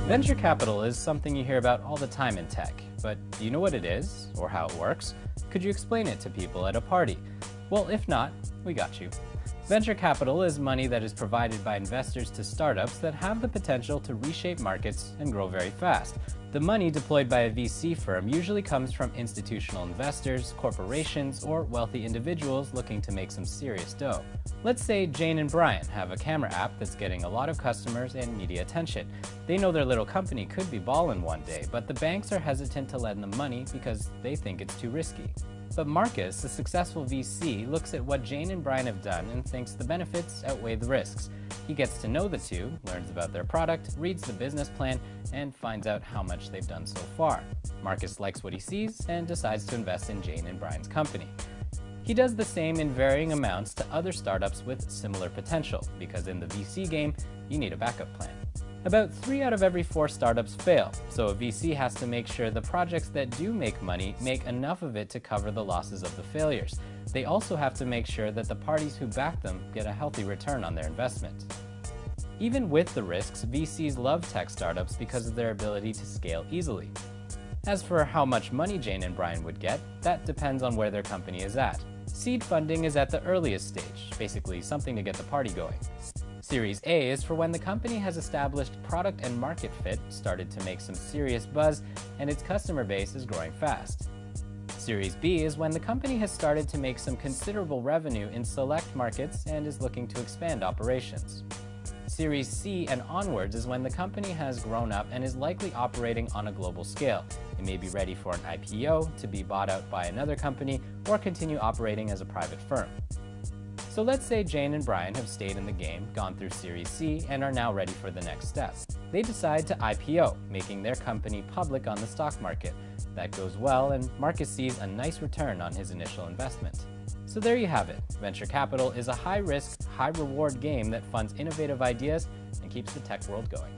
Venture capital is something you hear about all the time in tech, but do you know what it is or how it works? Could you explain it to people at a party? Well, if not, we got you. Venture capital is money that is provided by investors to startups that have the potential to reshape markets and grow very fast. The money deployed by a VC firm usually comes from institutional investors, corporations, or wealthy individuals looking to make some serious dough. Let's say Jane and Brian have a camera app that's getting a lot of customers and media attention. They know their little company could be ballin' one day, but the banks are hesitant to lend them money because they think it's too risky. But Marcus, a successful VC, looks at what Jane and Brian have done and thinks the benefits outweigh the risks. He gets to know the two, learns about their product, reads the business plan, and finds out how much they've done so far. Marcus likes what he sees and decides to invest in Jane and Brian's company. He does the same in varying amounts to other startups with similar potential, because in the VC game, you need a backup plan. About 3 out of every 4 startups fail, so a VC has to make sure the projects that do make money make enough of it to cover the losses of the failures. They also have to make sure that the parties who back them get a healthy return on their investment. Even with the risks, VCs love tech startups because of their ability to scale easily. As for how much money Jane and Brian would get, that depends on where their company is at. Seed funding is at the earliest stage, basically something to get the party going. Series A is for when the company has established product and market fit, started to make some serious buzz, and its customer base is growing fast. Series B is when the company has started to make some considerable revenue in select markets and is looking to expand operations. Series C and onwards is when the company has grown up and is likely operating on a global scale. It may be ready for an IPO, to be bought out by another company, or continue operating as a private firm. So let's say Jane and Brian have stayed in the game, gone through Series C, and are now ready for the next step. They decide to IPO, making their company public on the stock market. That goes well, and Marcus sees a nice return on his initial investment. So there you have it. Venture capital is a high-risk, high-reward game that funds innovative ideas and keeps the tech world going.